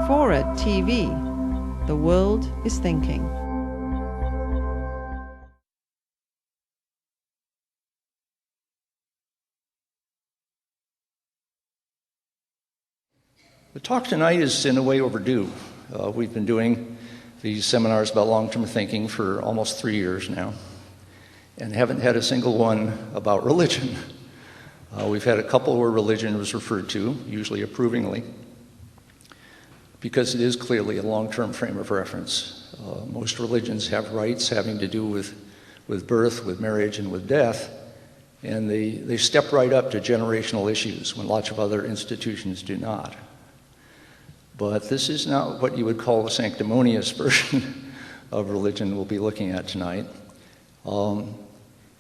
For at TV, the world is thinking. The talk tonight is in a way overdue. We've been doing these seminars about long-term thinking for almost 3 years now, and haven't had a single one about religion. We've had a couple where religion was referred to, usually approvingly, because it is clearly a long-term frame of reference. Most religions have rites having to do with birth, with marriage, and with death, and they step right up to generational issues when lots of other institutions do not. But this is not what you would call a sanctimonious version of religion we'll be looking at tonight.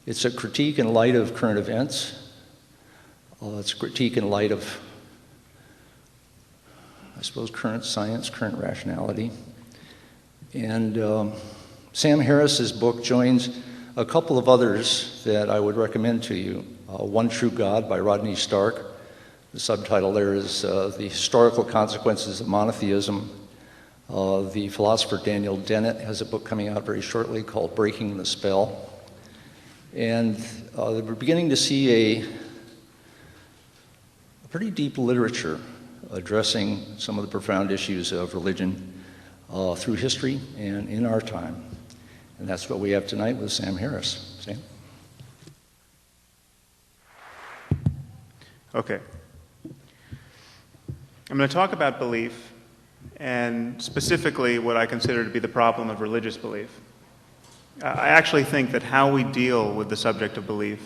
It's a critique in light of current events. It's a critique in light of, I suppose, current science, current rationality. And Sam Harris's book joins a couple of others that I would recommend to you. One True God by Rodney Stark. The subtitle there is The Historical Consequences of Monotheism. The philosopher Daniel Dennett has a book coming out very shortly called Breaking the Spell. And we're beginning to see a pretty deep literature addressing some of the profound issues of religion through history and in our time. And that's what we have tonight with Sam Harris. Sam? Okay. I'm going to talk about belief, and specifically what I consider to be the problem of religious belief. I actually think that how we deal with the subject of belief,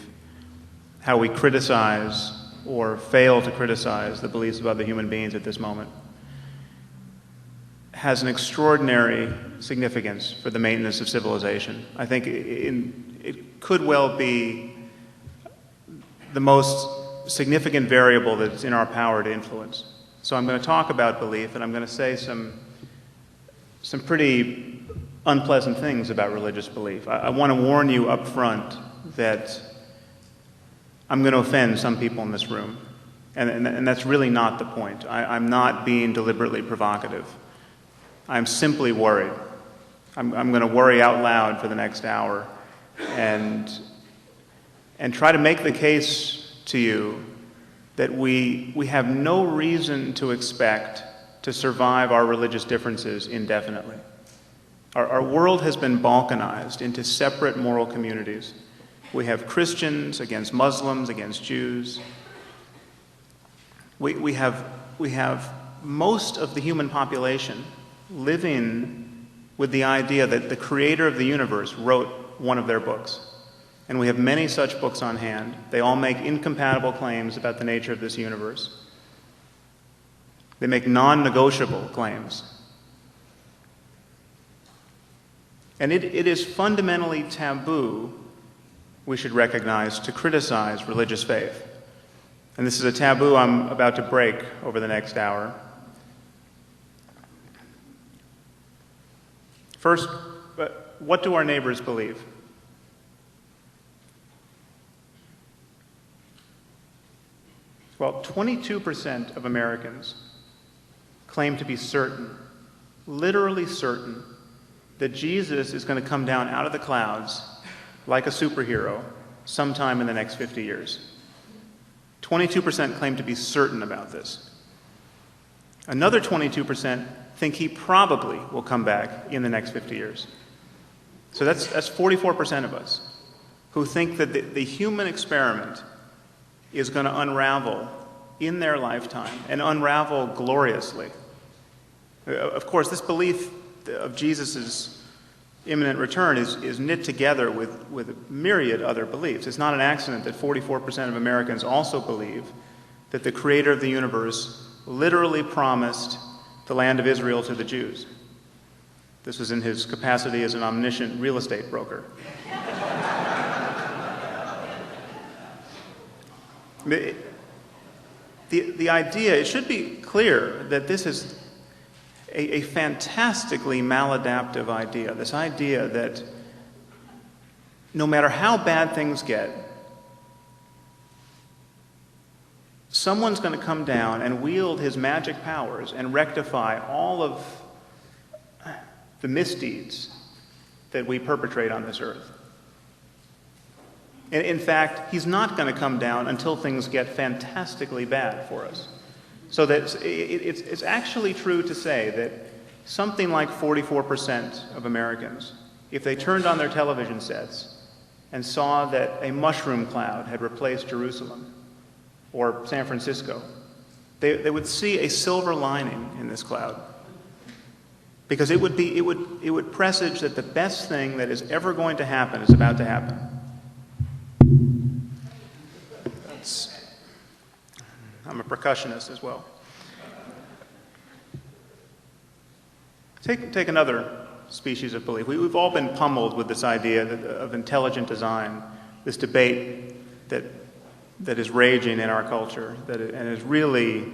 how we criticize or fail to criticize the beliefs of other human beings at this moment, has an extraordinary significance for the maintenance of civilization. I think it could well be the most significant variable that's in our power to influence. So I'm going to talk about belief, and I'm going to say some pretty unpleasant things about religious belief. I want to warn you up front that I'm going to offend some people in this room, and that's really not the point. I'm not being deliberately provocative. I'm simply worried. I'm going to worry out loud for the next hour and try to make the case to you that we have no reason to expect to survive our religious differences indefinitely. Our world has been balkanized into separate moral communities. We have Christians against Muslims, against Jews. We have most of the human population living with the idea that the creator of the universe wrote one of their books. And we have many such books on hand. They all make incompatible claims about the nature of this universe. They make non-negotiable claims. And it is fundamentally taboo, we should recognize, to criticize religious faith. And this is a taboo I'm about to break over the next hour. First, what do our neighbors believe? Well, 22% of Americans claim to be certain, literally certain, that Jesus is going to come down out of the clouds like a superhero sometime in the next 50 years. 22% claim to be certain about this. Another 22% think he probably will come back in the next 50 years. So that's 44% of us who think that the human experiment is going to unravel in their lifetime and unravel gloriously. Of course, this belief of Jesus' imminent return is knit together with a myriad other beliefs. It's not an accident that 44% of Americans also believe that the creator of the universe literally promised the land of Israel to the Jews. This was in his capacity as an omniscient real estate broker. The idea, it should be clear that this is a fantastically maladaptive idea, this idea that no matter how bad things get, someone's going to come down and wield his magic powers and rectify all of the misdeeds that we perpetrate on this earth. In fact, he's not going to come down until things get fantastically bad for us. So that it's actually true to say that something like 44% of Americans, if they turned on their television sets and saw that a mushroom cloud had replaced Jerusalem or San Francisco, they would see a silver lining in this cloud. Because it would presage that the best thing that is ever going to happen is about to happen. I'm a percussionist as well. Take another species of belief. We've all been pummeled with this idea of intelligent design, this debate that is raging in our culture, and is really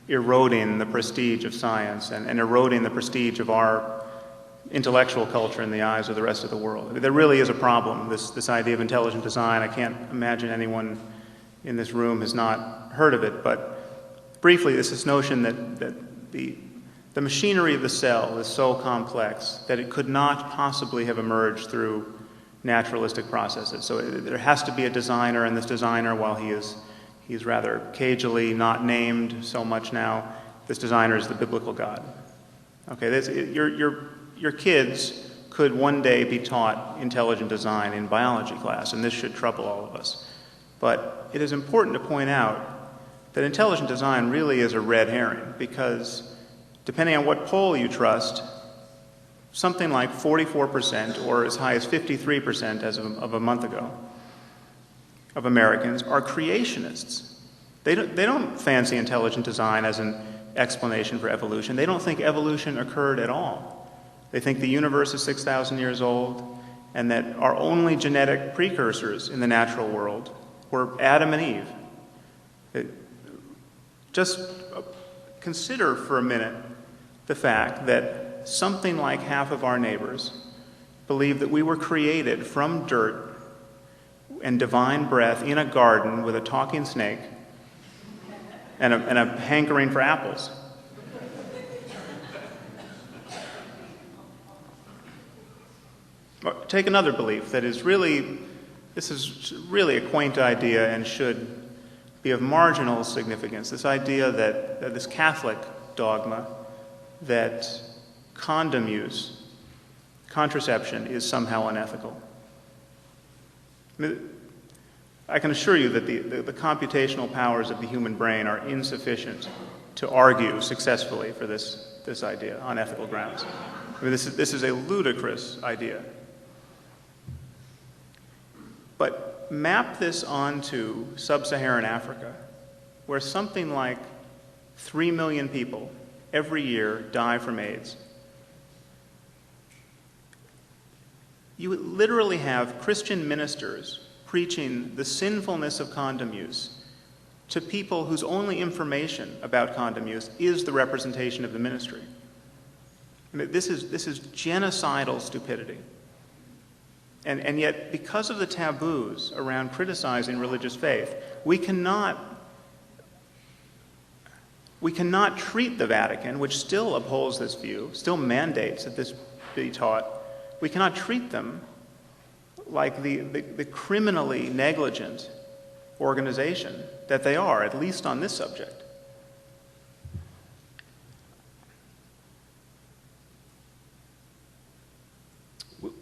eroding the prestige of science and eroding the prestige of our intellectual culture in the eyes of the rest of the world. There really is a problem, this idea of intelligent design. I can't imagine anyone in this room has not heard of it, but briefly, it's this notion that the machinery of the cell is so complex that it could not possibly have emerged through naturalistic processes. So there has to be a designer, and this designer, while he's rather cagily not named so much now, this designer is the biblical God. Okay, your kids could one day be taught intelligent design in biology class, and this should trouble all of us. But it is important to point out that intelligent design really is a red herring, because depending on what poll you trust, something like 44% or as high as 53% as of a month ago of Americans are creationists. They don't fancy intelligent design as an explanation for evolution. They don't think evolution occurred at all. They think the universe is 6,000 years old and that our only genetic precursors in the natural world were Adam and Eve. Just consider for a minute the fact that something like half of our neighbors believe that we were created from dirt and divine breath in a garden with a talking snake and a hankering for apples. Take another belief that is really, this is really a quaint idea and should be of marginal significance. This idea that this Catholic dogma that condom use, contraception, is somehow unethical. I can assure you that the computational powers of the human brain are insufficient to argue successfully for this idea on ethical grounds. I mean, this is a ludicrous idea. But map this onto sub-Saharan Africa, where something like 3 million people every year die from AIDS. You literally have Christian ministers preaching the sinfulness of condom use to people whose only information about condom use is the representation of the ministry. I mean, this is genocidal stupidity. And yet, because of the taboos around criticizing religious faith, we cannot treat the Vatican, which still upholds this view, still mandates that this be taught, we cannot treat them like the criminally negligent organization that they are, at least on this subject.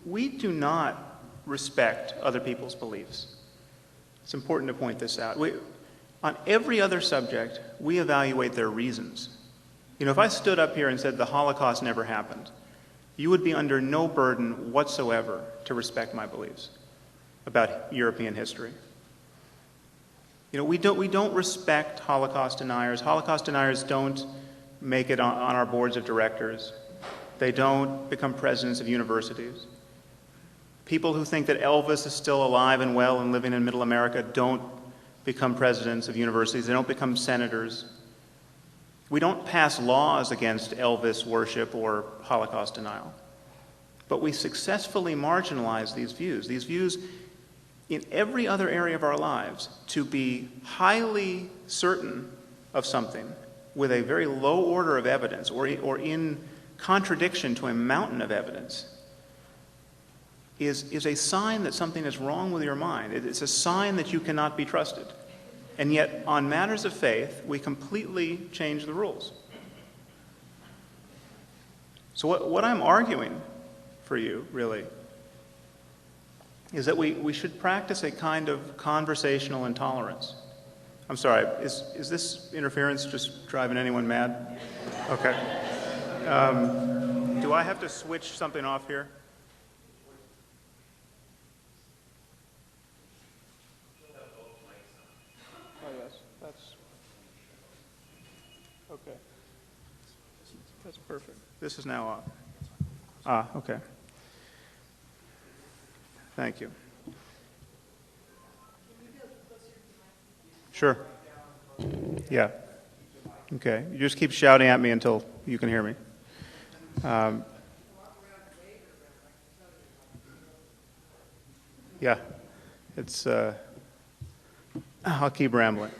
We do not respect other people's beliefs. It's important to point this out. On every other subject, we evaluate their reasons. You know, if I stood up here and said the Holocaust never happened, you would be under no burden whatsoever to respect my beliefs about European history. You know, we don't respect Holocaust deniers. Holocaust deniers don't make it on our boards of directors. They don't become presidents of universities. People who think that Elvis is still alive and well and living in Middle America don't become presidents of universities. They don't become senators. We don't pass laws against Elvis worship or Holocaust denial. But we successfully marginalize these views. These views, in every other area of our lives, to be highly certain of something with a very low order of evidence or in contradiction to a mountain of evidence is a sign that something is wrong with your mind. It's a sign that you cannot be trusted. And yet, on matters of faith, we completely change the rules. So what I'm arguing for you, really, is that we should practice a kind of conversational intolerance. I'm sorry, is this interference just driving anyone mad? Okay. Do I have to switch something off here? Oh, yes, that's... Okay. That's perfect. This is now off. Ah, okay. Thank you. Sure. Yeah. Okay. You just keep shouting at me until you can hear me. Yeah. It's, I'll keep rambling.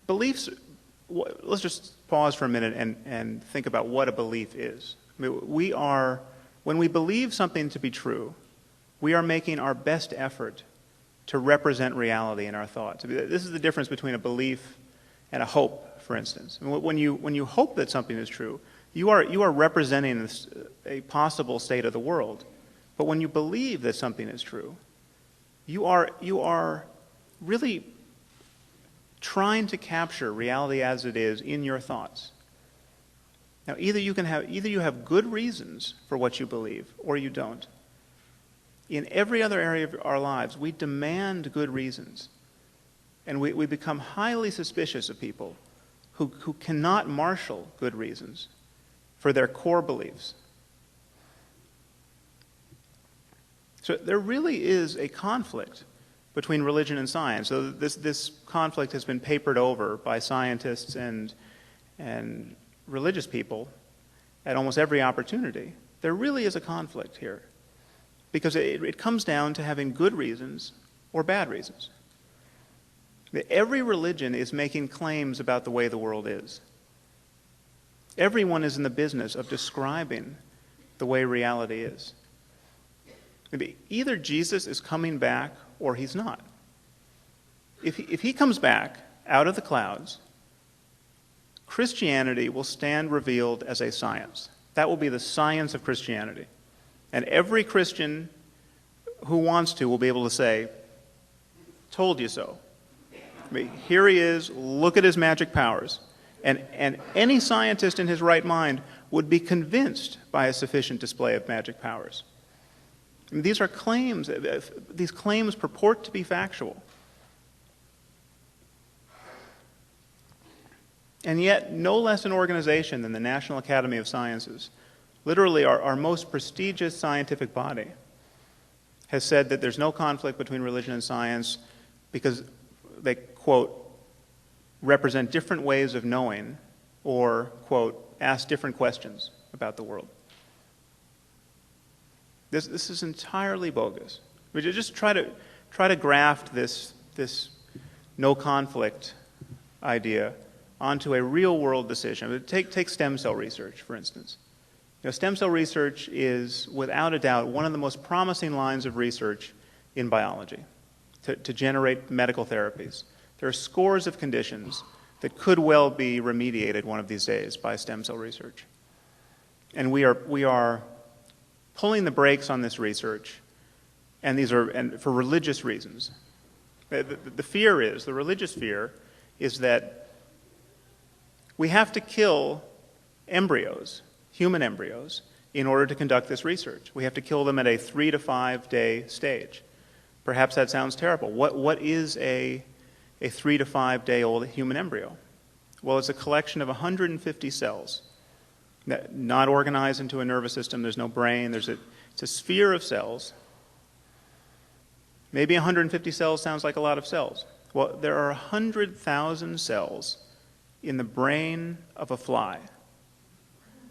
Beliefs, let's just pause for a minute and think about what a belief is. I mean, when we believe something to be true, we are making our best effort to represent reality in our thoughts. This is the difference between a belief and a hope, for instance. I mean, when you hope that something is true, you are representing a possible state of the world. But when you believe that something is true, you are really trying to capture reality as it is in your thoughts. Now, either you have good reasons for what you believe, or you don't. In every other area of our lives, we demand good reasons. And we become highly suspicious of people who cannot marshal good reasons for their core beliefs. So there really is a conflict between religion and science. So this conflict has been papered over by scientists and religious people at almost every opportunity. There really is a conflict here, because it comes down to having good reasons or bad reasons. Every religion is making claims about the way the world is. Everyone is in the business of describing the way reality is. Either Jesus is coming back or he's not. If he comes back out of the clouds, Christianity will stand revealed as a science. That will be the science of Christianity. And every Christian who wants to will be able to say, "Told you so." I mean, here he is, look at his magic powers. And any scientist in his right mind would be convinced by a sufficient display of magic powers. I mean, these are claims. These claims purport to be factual. And yet, no less an organization than the National Academy of Sciences, literally our most prestigious scientific body, has said that there's no conflict between religion and science because they, quote, represent different ways of knowing or, quote, ask different questions about the world. This is entirely bogus. We just try to graft this no conflict idea onto a real-world decision. Take stem cell research, for instance. Stem cell research is, without a doubt, one of the most promising lines of research in biology to generate medical therapies. There are scores of conditions that could well be remediated one of these days by stem cell research. And we are pulling the brakes on this research, and for religious reasons. The religious fear is that we have to kill embryos, human embryos, in order to conduct this research. We have to kill them at a 3 to 5 day stage. Perhaps that sounds terrible. What is a 3 to 5 day old human embryo? Well, it's a collection of 150 cells, not organized into a nervous system. There's no brain. It's a sphere of cells. Maybe 150 cells sounds like a lot of cells. Well, there are 100,000 cells in the brain of a fly.